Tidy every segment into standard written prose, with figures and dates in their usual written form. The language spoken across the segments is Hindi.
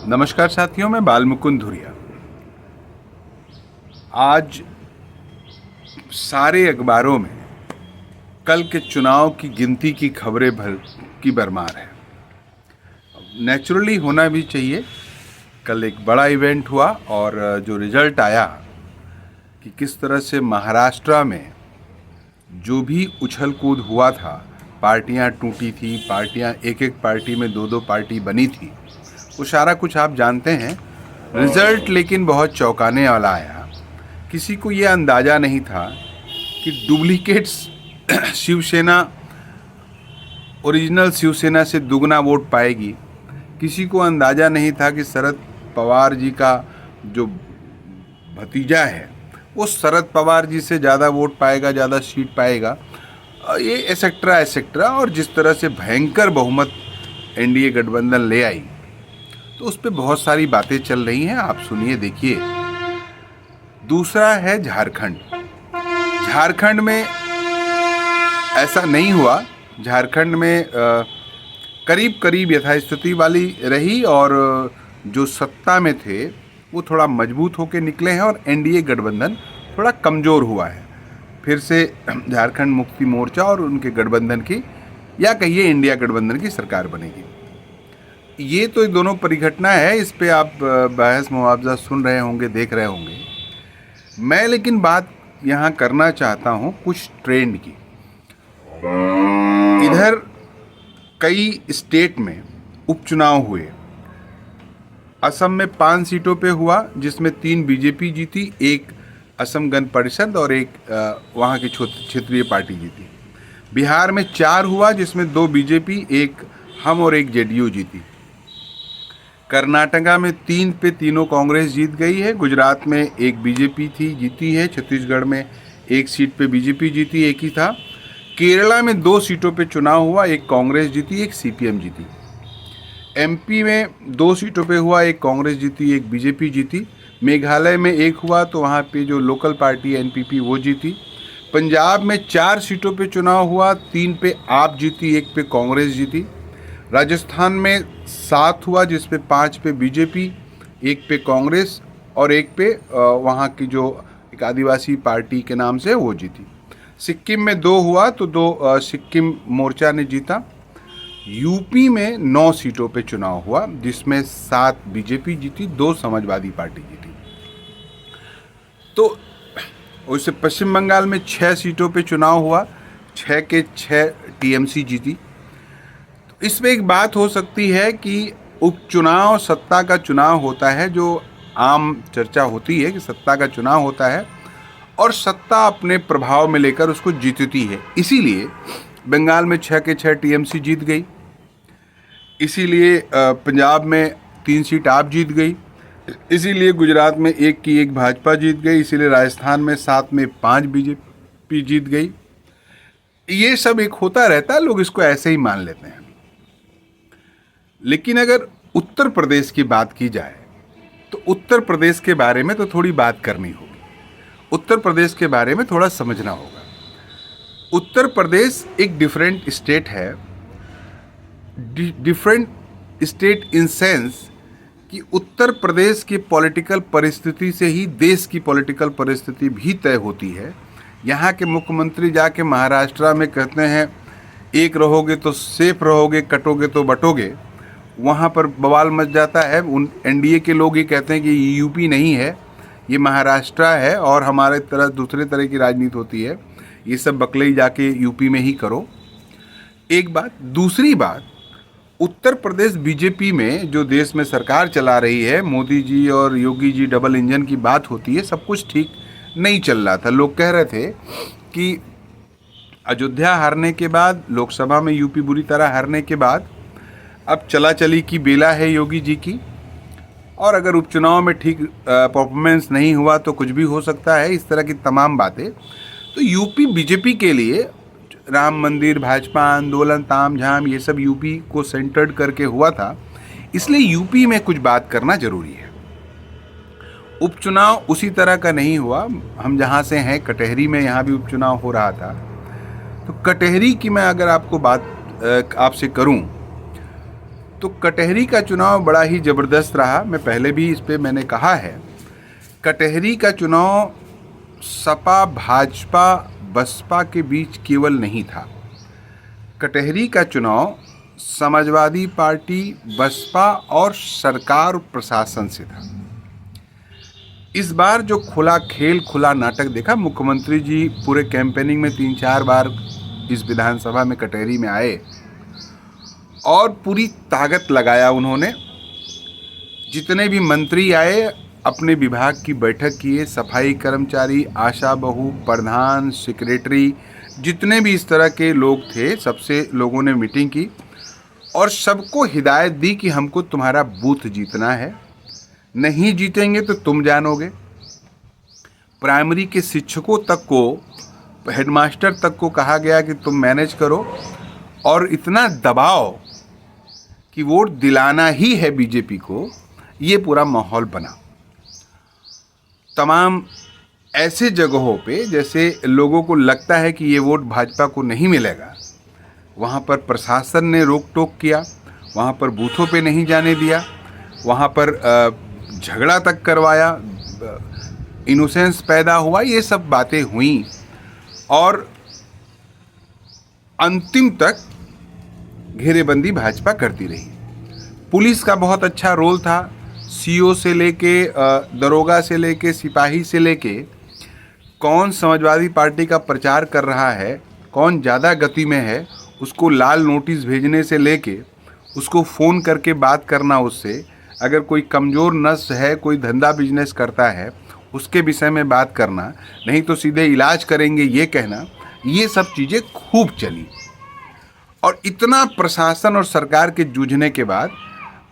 नमस्कार साथियों, मैं बालमुकुंद धुरिया। आज सारे अखबारों में कल के चुनाव की गिनती की खबरें भर की भरमार है। नेचुरली होना भी चाहिए। कल एक बड़ा इवेंट हुआ और जो रिजल्ट आया कि किस तरह से महाराष्ट्र में जो भी उछल कूद हुआ था, पार्टियां टूटी थी, पार्टियां एक एक पार्टी में दो दो पार्टी बनी थी, वो सारा कुछ आप जानते हैं। रिजल्ट लेकिन बहुत चौंकाने वाला आया। किसी को ये अंदाज़ा नहीं था कि डुप्लीकेट शिवसेना ओरिजिनल शिवसेना से दुगना वोट पाएगी। किसी को अंदाज़ा नहीं था कि शरद पवार जी का जो भतीजा है वो शरद पवार जी से ज़्यादा वोट पाएगा, ज़्यादा सीट पाएगा, ये एसेक्ट्रा एसेक्ट्रा। और जिस तरह से भयंकर बहुमत एनडीए गठबंधन ले आई, तो उस पर बहुत सारी बातें चल रही हैं। आप सुनिए, देखिए। दूसरा है झारखंड। झारखंड में ऐसा नहीं हुआ। झारखंड में करीब करीब यथास्थिति वाली रही और जो सत्ता में थे वो थोड़ा मजबूत होकर निकले हैं और एनडीए गठबंधन थोड़ा कमज़ोर हुआ है। फिर से झारखंड मुक्ति मोर्चा और उनके गठबंधन की, या कहिए इंडिया गठबंधन की सरकार बनेगी। ये तो दोनों परिघटना है, इस पे आप बहस मुआवजा सुन रहे होंगे, देख रहे होंगे। मैं लेकिन बात यहाँ करना चाहता हूँ कुछ ट्रेंड की। इधर कई स्टेट में उपचुनाव हुए। असम में 5 सीटों पे हुआ, जिसमें 3 बीजेपी जीती, एक असम गण परिषद और एक वहाँ की क्षेत्रीय पार्टी जीती। बिहार में 4 हुआ, जिसमें 2 बीजेपी, एक हम और एक जेडीयू जीती। कर्नाटका में 3 पे तीनों कांग्रेस जीत गई है। गुजरात में एक बीजेपी थी, जीती है। छत्तीसगढ़ में 1 सीट पे बीजेपी जीती, एक ही था। केरला में 2 सीटों पे चुनाव हुआ, एक कांग्रेस जीती, एक सीपीएम जीती। एमपी में 2 सीटों पे हुआ, एक कांग्रेस जीती, एक बीजेपी जीती। मेघालय में 1 हुआ, तो वहाँ पे जो लोकल पार्टी एनपीपी वो जीती। पंजाब में 4 सीटों पे चुनाव हुआ, 3 पे आप जीती, 1 पे कांग्रेस जीती। राजस्थान में 7 हुआ, जिसपे 5 पे बीजेपी, 1 पे कांग्रेस और 1 पे वहाँ की जो एक आदिवासी पार्टी के नाम से वो जीती। सिक्किम में 2 हुआ, तो 2 सिक्किम मोर्चा ने जीता। यूपी में 9 सीटों पे चुनाव हुआ, जिसमें 7 बीजेपी जीती, 2 समाजवादी पार्टी जीती। तो वैसे पश्चिम बंगाल में 6 सीटों पे चुनाव हुआ, 6 के 6 टीएमसी जीती। इसमें एक बात हो सकती है कि उपचुनाव सत्ता का चुनाव होता है, जो आम चर्चा होती है कि सत्ता का चुनाव होता है और सत्ता अपने प्रभाव में लेकर उसको जीतती है। इसीलिए बंगाल में 6 के 6 टीएमसी जीत गई, इसीलिए पंजाब में 3 सीट आप जीत गई, इसीलिए गुजरात में 1 की 1 भाजपा जीत गई, इसीलिए राजस्थान में 7 में 5 बीजेपी जीत गई। ये सब एक होता रहता है, लोग इसको ऐसे ही मान लेते हैं। लेकिन अगर उत्तर प्रदेश की बात की जाए तो उत्तर प्रदेश के बारे में तो थोड़ी बात करनी होगी। उत्तर प्रदेश के बारे में थोड़ा समझना होगा। उत्तर प्रदेश एक डिफरेंट स्टेट है। डिफरेंट स्टेट इन सेंस कि उत्तर प्रदेश की पॉलिटिकल परिस्थिति से ही देश की पॉलिटिकल परिस्थिति भी तय होती है। यहाँ के मुख्यमंत्री जाके महाराष्ट्र में कहते हैं एक रहोगे तो सेफ रहोगे, कटोगे तो बटोगे, वहाँ पर बवाल मच जाता है। उन एनडीए के लोग ये कहते हैं कि ये यूपी नहीं है, ये महाराष्ट्र है और हमारे तरह दूसरे तरह की राजनीति होती है, ये सब बकलई जाके यूपी में ही करो। एक बात। दूसरी बात, उत्तर प्रदेश बीजेपी में जो देश में सरकार चला रही है, मोदी जी और योगी जी डबल इंजन की बात होती है, सब कुछ ठीक नहीं चल रहा था। लोग कह रहे थे कि अयोध्या हारने के बाद, लोकसभा में यूपी बुरी तरह हारने के बाद अब चला चली की बेला है योगी जी की, और अगर उपचुनाव में ठीक परफॉर्मेंस नहीं हुआ तो कुछ भी हो सकता है, इस तरह की तमाम बातें। तो यूपी बीजेपी के लिए राम मंदिर, भाजपा आंदोलन, ताम झाम, ये सब यूपी को सेंटर्ड करके हुआ था, इसलिए यूपी में कुछ बात करना जरूरी है। उपचुनाव उसी तरह का नहीं हुआ। हम जहाँ से हैं कटहरी में, यहाँ भी उपचुनाव हो रहा था। तो कटहरी की मैं अगर आपको बात आपसे करूं तो कटहरी का चुनाव बड़ा ही ज़बरदस्त रहा। मैं पहले भी इस पे मैंने कहा है, कटहरी का चुनाव सपा भाजपा बसपा के बीच केवल नहीं था। कटहरी का चुनाव समाजवादी पार्टी, बसपा और सरकार और प्रशासन से था। इस बार जो खुला खेल, खुला नाटक देखा, मुख्यमंत्री जी पूरे कैंपेनिंग में 3-4 बार इस विधानसभा में कटहरी में आए और पूरी ताकत लगाया उन्होंने। जितने भी मंत्री आए अपने विभाग की बैठक किए, सफाई कर्मचारी, आशा बहू, प्रधान, सेक्रेटरी, जितने भी इस तरह के लोग थे, सबसे लोगों ने मीटिंग की और सबको हिदायत दी कि हमको तुम्हारा बूथ जीतना है, नहीं जीतेंगे तो तुम जानोगे। प्राइमरी के शिक्षकों तक को, हेडमास्टर तक को कहा गया कि तुम मैनेज करो, और इतना दबाव कि वोट दिलाना ही है बीजेपी को, ये पूरा माहौल बना। तमाम ऐसे जगहों पे जैसे लोगों को लगता है कि ये वोट भाजपा को नहीं मिलेगा, वहाँ पर प्रशासन ने रोक टोक किया, वहाँ पर बूथों पे नहीं जाने दिया, वहाँ पर झगड़ा तक करवाया, इनोसेंस पैदा हुआ, ये सब बातें हुई और अंतिम तक घेरेबंदी भाजपा करती रही। पुलिस का बहुत अच्छा रोल था। सीओ से लेके दरोगा से लेके सिपाही से लेके कौन समाजवादी पार्टी का प्रचार कर रहा है, कौन ज़्यादा गति में है, उसको लाल नोटिस भेजने से लेके उसको फ़ोन करके बात करना उससे, अगर कोई कमज़ोर नस है, कोई धंधा बिजनेस करता है, उसके विषय में बात करना, नहीं तो सीधे इलाज करेंगे ये कहना, ये सब चीज़ें खूब चली। और इतना प्रशासन और सरकार के जूझने के बाद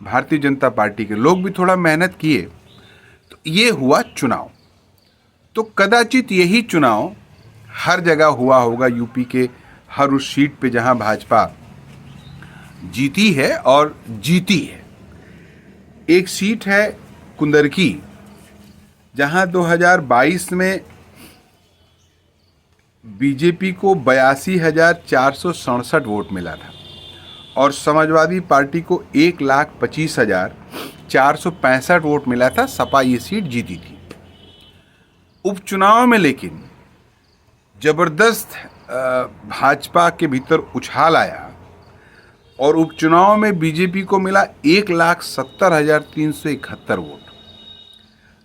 भारतीय जनता पार्टी के लोग भी थोड़ा मेहनत किए तो ये हुआ चुनाव। तो कदाचित यही चुनाव हर जगह हुआ होगा, यूपी के हर उस सीट पे जहां भाजपा जीती है और जीती है। एक सीट है कुंदरकी, जहां 2022 में बीजेपी को 82,467 वोट मिला था और समाजवादी पार्टी को 1,25,465 वोट मिला था। सपा ये सीट जीती थी। उपचुनाव में लेकिन जबरदस्त भाजपा के भीतर उछाल आया और उपचुनाव में बीजेपी को मिला 1,70,371 वोट,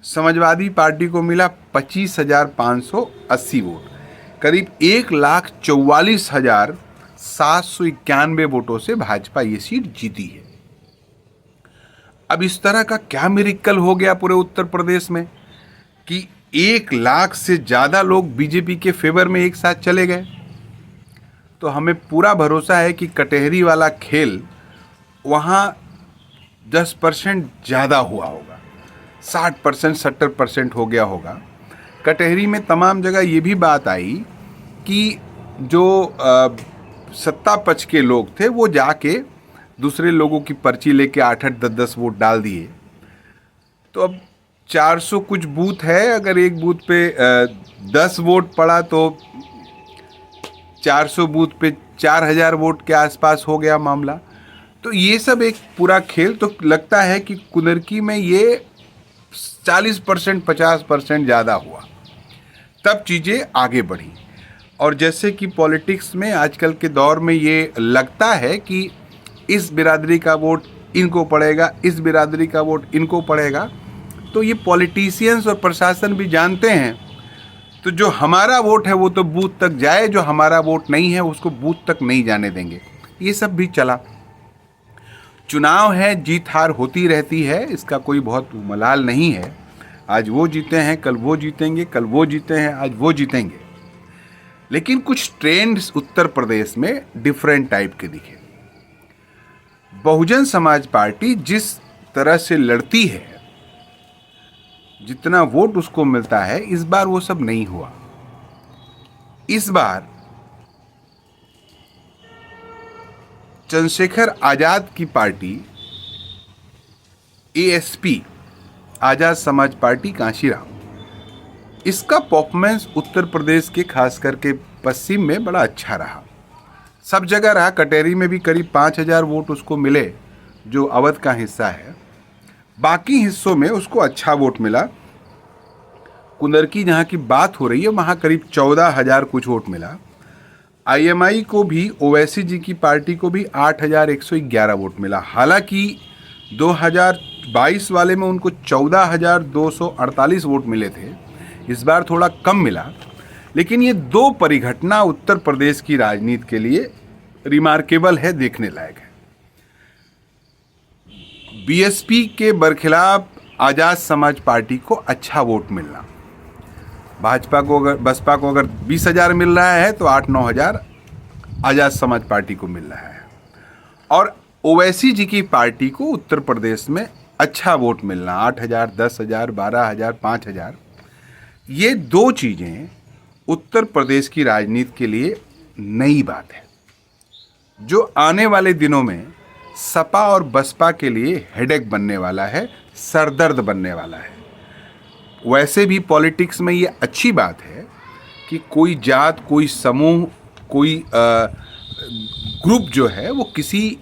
समाजवादी पार्टी को मिला 25,580 वोट, करीब 1,44,791 वोटों से भाजपा ये सीट जीती है। अब इस तरह का क्या मिरेकल हो गया पूरे उत्तर प्रदेश में कि 1 लाख से ज़्यादा लोग बीजेपी के फेवर में एक साथ चले गए। तो हमें पूरा भरोसा है कि कटहरी वाला खेल वहाँ 10% ज़्यादा हुआ होगा, 60%, 70% हो गया होगा। कटहरी में तमाम जगह ये भी बात आई कि जो सत्ता पक्ष के लोग थे वो जाके दूसरे लोगों की पर्ची लेके 8-8, 10-10 वोट डाल दिए। तो अब 400 कुछ बूथ है, अगर एक बूथ पे 10 वोट पड़ा तो 400 बूथ पे 4,000 वोट के आसपास हो गया मामला। तो ये सब एक पूरा खेल, तो लगता है कि कुंदरकी में ये 40%, 50% ज़्यादा हुआ, तब चीज़ें आगे बढ़ी। और जैसे कि पॉलिटिक्स में आजकल के दौर में ये लगता है कि इस बिरादरी का वोट इनको पड़ेगा, इस बिरादरी का वोट इनको पड़ेगा, तो ये पॉलिटिशियंस और प्रशासन भी जानते हैं। तो जो हमारा वोट है वो तो बूथ तक जाए, जो हमारा वोट नहीं है उसको बूथ तक नहीं जाने देंगे। ये सब भी चला। चुनाव है, जीत हार होती रहती है, इसका कोई बहुत मलाल नहीं है। आज वो जीते हैं, कल वो जीतेंगे, कल वो जीते हैं, आज वो जीतेंगे। लेकिन कुछ ट्रेंड्स उत्तर प्रदेश में डिफरेंट टाइप के दिखे। बहुजन समाज पार्टी जिस तरह से लड़ती है, जितना वोट उसको मिलता है, इस बार वो सब नहीं हुआ। इस बार चंद्रशेखर आजाद की party ASP, Azad Samaj party Kanshiram, इसका परफॉर्मेंस उत्तर प्रदेश के खास करके पश्चिम में बड़ा अच्छा रहा। सब जगह रहा। कटहरी में भी करीब 5,000 वोट उसको मिले जो अवध का हिस्सा है, बाकी हिस्सों में उसको अच्छा वोट मिला। कुंदरकी जहाँ की बात हो रही है वहाँ करीब 14,000 कुछ वोट मिला। आईएमआई को भी, ओवैसी जी की पार्टी को भी 8,111 वोट मिला। हालांकि 2022 वाले में उनको 14,248 वोट मिले थे, इस बार थोड़ा कम मिला। लेकिन ये दो परिघटना उत्तर प्रदेश की राजनीति के लिए रिमार्केबल है, देखने लायक है। बीएसपी के बरखिलाफ आज़ाद समाज पार्टी को अच्छा वोट मिलना, बसपा को अगर 20,000 मिल रहा है तो 8-9 हज़ार आज़ाद समाज पार्टी को मिल रहा है। और ओवैसी जी की पार्टी को उत्तर प्रदेश में अच्छा वोट मिलना, 8,000, 10,000, 12,000, 5,000, ये दो चीज़ें उत्तर प्रदेश की राजनीति के लिए नई बात है, जो आने वाले दिनों में सपा और बसपा के लिए हेडेक बनने वाला है, सरदर्द बनने वाला है। वैसे भी पॉलिटिक्स में ये अच्छी बात है कि कोई जात, कोई समूह, कोई ग्रुप जो है वो किसी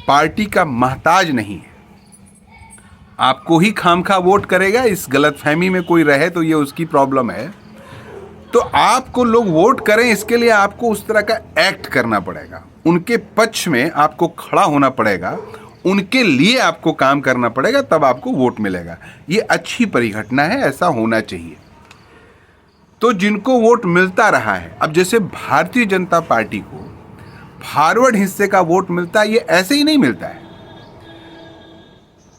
पार्टी का मोहताज नहीं है। आपको ही खामखा वोट करेगा, इस गलतफहमी में कोई रहे तो ये उसकी प्रॉब्लम है। तो आपको लोग वोट करें, इसके लिए आपको उस तरह का एक्ट करना पड़ेगा, उनके पक्ष में आपको खड़ा होना पड़ेगा, उनके लिए आपको काम करना पड़ेगा, तब आपको वोट मिलेगा। ये अच्छी परिघटना है, ऐसा होना चाहिए। तो जिनको वोट मिलता रहा है, अब जैसे भारतीय जनता पार्टी को फॉरवर्ड हिस्से का वोट मिलता है, ये ऐसे ही नहीं मिलता है।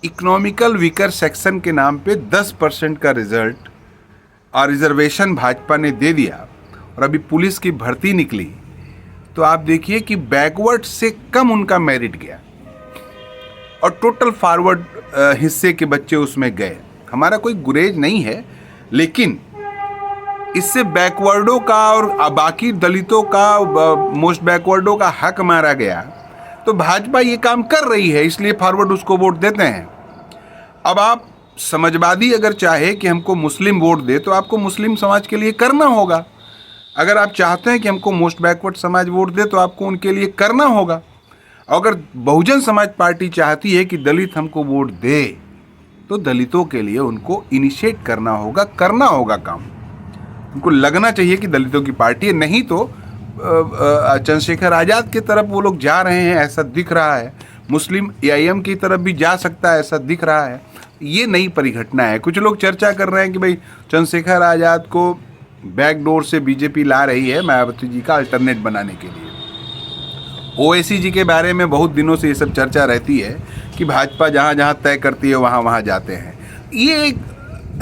इकोनॉमिकल वीकर सेक्शन के नाम पे 10% का रिजल्ट और रिजर्वेशन भाजपा ने दे दिया, और अभी पुलिस की भर्ती निकली तो आप देखिए कि बैकवर्ड से कम उनका मेरिट गया और टोटल फॉरवर्ड हिस्से के बच्चे उसमें गए। हमारा कोई गुरेज नहीं है, लेकिन इससे बैकवर्डों का और बाकी दलितों का, मोस्ट बैकवर्डों का हक मारा गया। तो भाजपा ये काम कर रही है, इसलिए फॉरवर्ड उसको वोट देते हैं। अब आप समाजवादी अगर चाहे कि हमको मुस्लिम वोट दे तो आपको मुस्लिम समाज के लिए करना होगा। अगर आप चाहते हैं कि हमको मोस्ट बैकवर्ड समाज वोट दे तो आपको उनके लिए करना होगा। अगर बहुजन समाज पार्टी चाहती है कि दलित हमको वोट दे तो दलितों के लिए उनको इनिशिएट करना होगा काम। उनको लगना चाहिए कि दलितों की पार्टी है, नहीं तो चंद्रशेखर आज़ाद की तरफ वो लोग जा रहे हैं, ऐसा दिख रहा है। मुस्लिम एआईएम की तरफ भी जा सकता है, ऐसा दिख रहा है। ये नई परिघटना है। कुछ लोग चर्चा कर रहे हैं कि भाई चंद्रशेखर आज़ाद को बैकडोर से बीजेपी ला रही है मायावती जी का अल्टरनेट बनाने के लिए। ओवैसी जी के बारे में बहुत दिनों से ये सब चर्चा रहती है कि भाजपा जहाँ जहाँ तय करती है वहाँ वहाँ जाते हैं। ये एक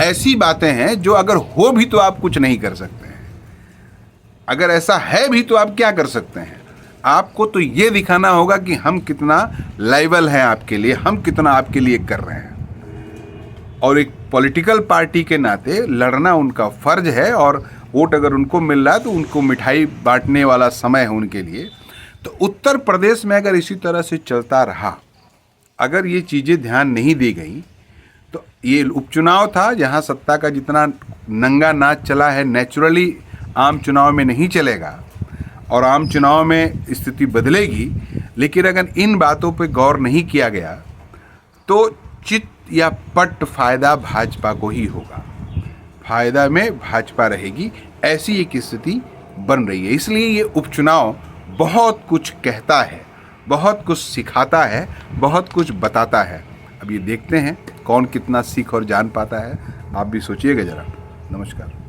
ऐसी बातें हैं जो अगर हो भी तो आप कुछ नहीं कर सकते हैं, अगर ऐसा है भी तो आप क्या कर सकते हैं। आपको तो ये दिखाना होगा कि हम कितना लायबल हैं आपके लिए, हम कितना आपके लिए कर रहे हैं। और एक पॉलिटिकल पार्टी के नाते लड़ना उनका फर्ज है, और वोट अगर उनको मिल रहा है तो उनको मिठाई बांटने वाला समय है उनके लिए। तो उत्तर प्रदेश में अगर इसी तरह से चलता रहा, अगर ये चीज़ें ध्यान नहीं दी गई, तो ये उपचुनाव था जहाँ सत्ता का जितना नंगा नाच चला है नेचुरली आम चुनाव में नहीं चलेगा, और आम चुनाव में स्थिति बदलेगी। लेकिन अगर इन बातों पे गौर नहीं किया गया तो चित या पट फायदा भाजपा को ही होगा, फायदा में भाजपा रहेगी, ऐसी एक स्थिति बन रही है। इसलिए ये उपचुनाव बहुत कुछ कहता है, बहुत कुछ सिखाता है, बहुत कुछ बताता है। अब ये देखते हैं कौन कितना सीख और जान पाता है। आप भी सोचिएगा ज़रा। नमस्कार।